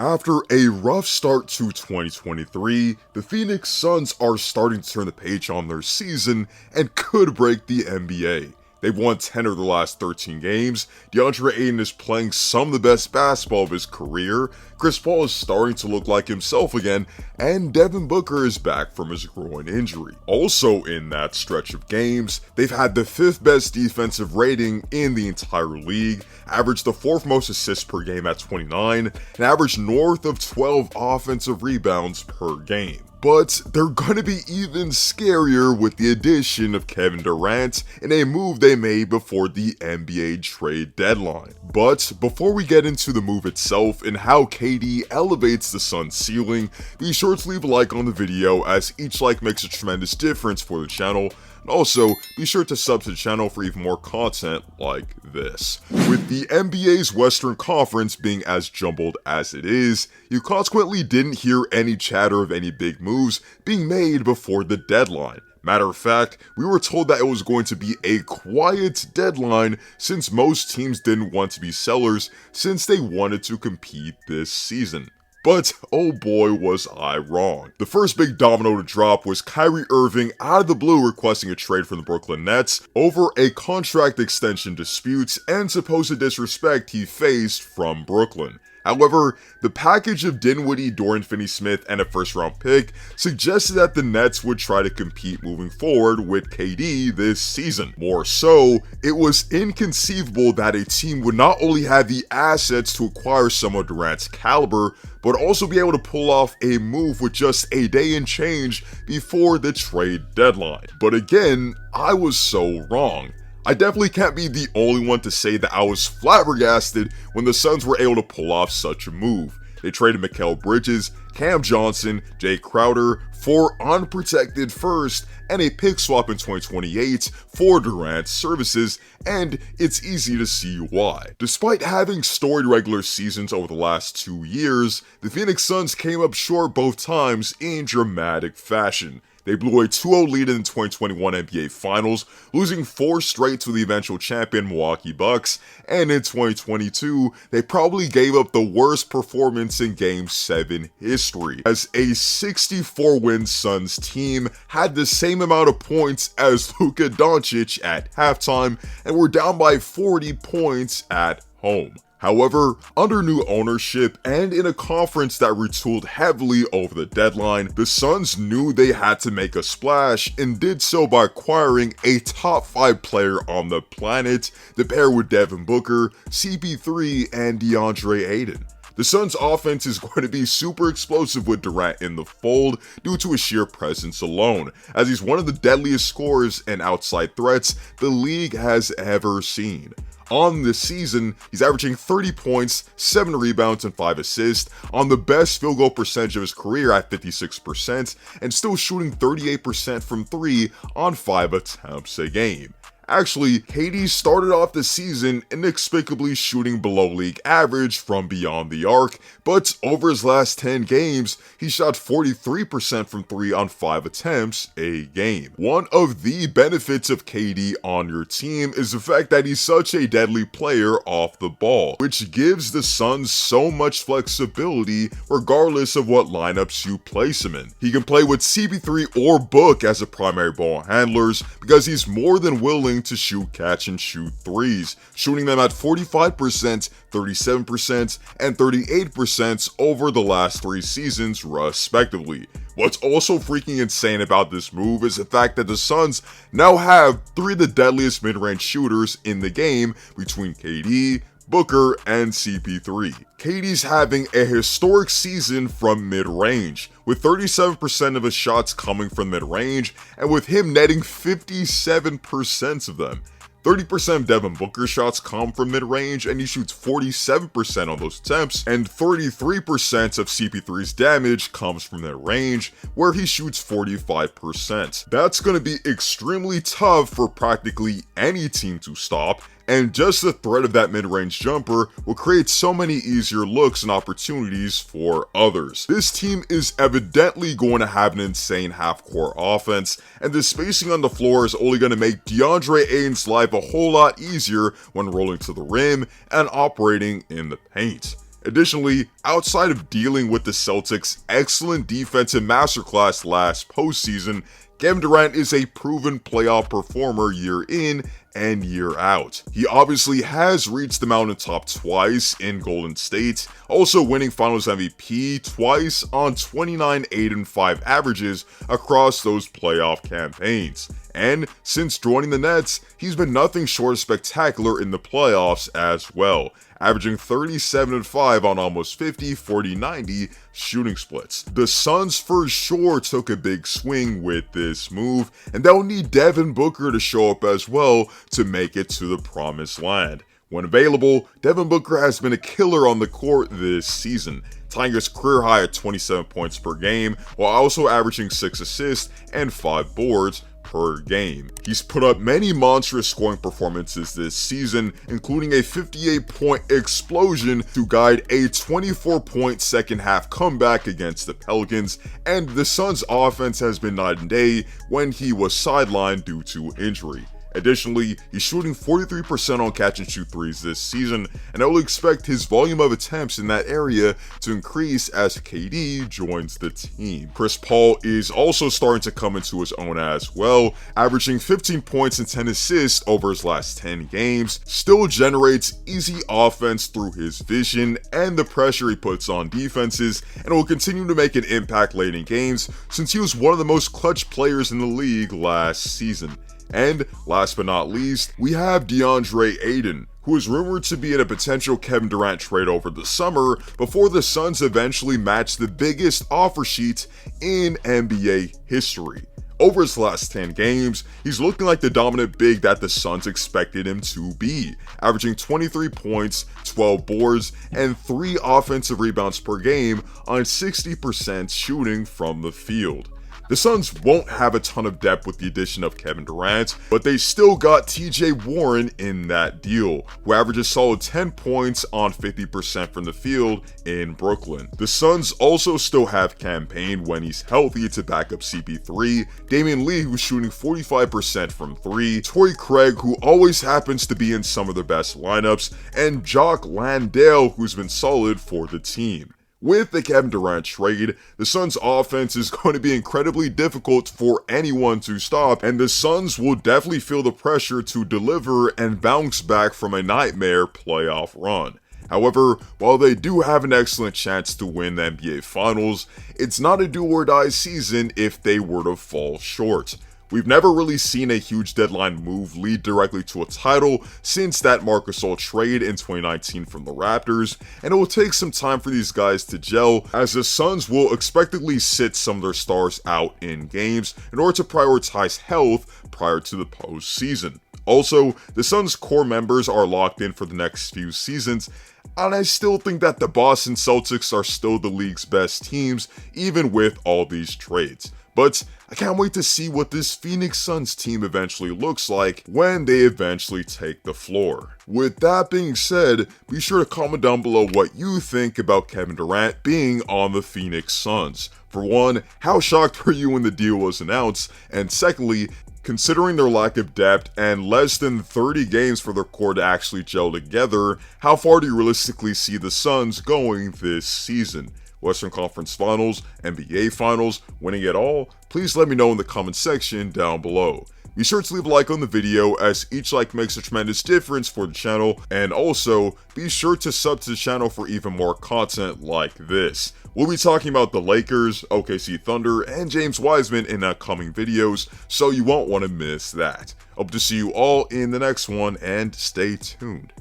After a rough start to 2023, the Phoenix Suns are starting to turn the page on their season and could break the NBA. They've won 10 of the last 13 games, Deandre Ayton is playing some of the best basketball of his career, Chris Paul is starting to look like himself again, and Devin Booker is back from his groin injury. Also in that stretch of games, they've had the 5th best defensive rating in the entire league, averaged the 4th most assists per game at 29, and averaged north of 12 offensive rebounds per game. But they're gonna be even scarier with the addition of Kevin Durant in a move they made before the NBA trade deadline. But before we get into the move itself and how KD elevates the Suns' ceiling, be sure to leave a like on the video as each like makes a tremendous difference for the channel. And also, be sure to sub to the channel for even more content like this. With the NBA's Western Conference being as jumbled as it is, you consequently didn't hear any chatter of any big moves being made before the deadline. Matter of fact, we were told that it was going to be a quiet deadline since most teams didn't want to be sellers since they wanted to compete this season. But oh boy was I wrong. The first big domino to drop was Kyrie Irving out of the blue requesting a trade from the Brooklyn Nets over a contract extension dispute and supposed disrespect he faced from Brooklyn. However, the package of Dinwiddie, Dorian Finney-Smith, and a first-round pick suggested that the Nets would try to compete moving forward with KD this season. More so, it was inconceivable that a team would not only have the assets to acquire someone of Durant's caliber, but also be able to pull off a move with just a day and change before the trade deadline. But again, I was so wrong. I definitely can't be the only one to say that I was flabbergasted when the Suns were able to pull off such a move. They traded Mikal Bridges, Cam Johnson, Jay Crowder for unprotected first and a pick swap in 2028 for Durant's services, and it's easy to see why. Despite having storied regular seasons over the last 2 years, the Phoenix Suns came up short both times in dramatic fashion. They blew a 2-0 lead in the 2021 NBA Finals, losing 4 straight to the eventual champion Milwaukee Bucks, and in 2022, they probably gave up the worst performance in Game 7 history, as a 64-win Suns team had the same amount of points as Luka Doncic at halftime, and were down by 40 points at home. However, under new ownership and in a conference that retooled heavily over the deadline, the Suns knew they had to make a splash and did so by acquiring a top 5 player on the planet to pair with Devin Booker, CP3, and Deandre Ayton. The Suns' offense is going to be super explosive with Durant in the fold due to his sheer presence alone, as he's one of the deadliest scorers and outside threats the league has ever seen. On this season, he's averaging 30 points, 7 rebounds, and 5 assists on the best field goal percentage of his career at 56%, and still shooting 38% from 3 on 5 attempts a game. Actually, KD started off the season inexplicably shooting below league average from beyond the arc, but over his last 10 games, he shot 43% from 3 on 5 attempts a game. One of the benefits of KD on your team is the fact that he's such a deadly player off the ball, which gives the Suns so much flexibility regardless of what lineups you place him in. He can play with CP3 or Book as a primary ball handlers because he's more than willing to shoot catch and shoot threes, shooting them at 45%, 37%, and 38% over the last 3 seasons respectively. What's also freaking insane about this move is the fact that the Suns now have 3 of the deadliest mid-range shooters in the game between KD, Booker, and CP3. KD's having a historic season from mid-range, with 37% of his shots coming from mid-range, and with him netting 57% of them. 30% of Devin Booker's shots come from mid-range, and he shoots 47% on those attempts, and 33% of CP3's damage comes from mid-range, where he shoots 45%. That's going to be extremely tough for practically any team to stop, and just the threat of that mid-range jumper will create so many easier looks and opportunities for others. This team is evidently going to have an insane half-court offense, and the spacing on the floor is only going to make Deandre Ayton's life a whole lot easier when rolling to the rim and operating in the paint. Additionally, outside of dealing with the Celtics' excellent defensive masterclass last postseason, Kevin Durant is a proven playoff performer year in and year out. He obviously has reached the mountaintop twice in Golden State, also winning Finals MVP twice on 29, 8, and 5 averages across those playoff campaigns. And since joining the Nets, he's been nothing short of spectacular in the playoffs as well, averaging 37 and 5 on almost 50, 40, 90 shooting splits. The Suns for sure took a big swing with this move, and they'll need Devin Booker to show up as well to make it to the promised land. When available, Devin Booker has been a killer on the court this season, tying his career high at 27 points per game, while also averaging 6 assists and 5 boards per game. He's put up many monstrous scoring performances this season, including a 58-point explosion to guide a 24-point second half comeback against the Pelicans, and the Suns' offense has been night and day when he was sidelined due to injury. Additionally, he's shooting 43% on catch and shoot threes this season, and I will expect his volume of attempts in that area to increase as KD joins the team. Chris Paul is also starting to come into his own as well, averaging 15 points and 10 assists over his last 10 games, still generates easy offense through his vision and the pressure he puts on defenses, and will continue to make an impact late in games since he was one of the most clutch players in the league last season. And last but not least, we have Deandre Ayton, who is rumored to be in a potential Kevin Durant trade over the summer before the Suns eventually match the biggest offer sheet in NBA history. Over his last 10 games, he's looking like the dominant big that the Suns expected him to be, averaging 23 points, 12 boards, and 3 offensive rebounds per game on 60% shooting from the field. The Suns won't have a ton of depth with the addition of Kevin Durant, but they still got TJ Warren in that deal, who averages solid 10 points on 50% from the field in Brooklyn. The Suns also still have Cam Payne when he's healthy to back up CP3, Damian Lee who's shooting 45% from 3, Torrey Craig who always happens to be in some of their best lineups, and Jock Landale who's been solid for the team. With the Kevin Durant trade, the Suns' offense is going to be incredibly difficult for anyone to stop, and the Suns will definitely feel the pressure to deliver and bounce back from a nightmare playoff run. However, while they do have an excellent chance to win the NBA Finals, it's not a do-or-die season if they were to fall short. We've never really seen a huge deadline move lead directly to a title since that Marc Gasol trade in 2019 from the Raptors, and it will take some time for these guys to gel, as the Suns will expectedly sit some of their stars out in games in order to prioritize health prior to the postseason. Also, the Suns' core members are locked in for the next few seasons, and I still think that the Boston Celtics are still the league's best teams, even with all these trades. But I can't wait to see what this Phoenix Suns team eventually looks like when they eventually take the floor. With that being said, be sure to comment down below what you think about Kevin Durant being on the Phoenix Suns. For one, how shocked were you when the deal was announced? And secondly, considering their lack of depth and less than 30 games for their core to actually gel together, how far do you realistically see the Suns going this season? Western Conference Finals, NBA Finals, winning it all? Please let me know in the comment section down below. Be sure to leave a like on the video, as each like makes a tremendous difference for the channel, and also be sure to sub to the channel for even more content like this. We'll be talking about the Lakers, OKC Thunder, and James Wiseman in upcoming videos, so you won't want to miss that. Hope to see you all in the next one, and stay tuned.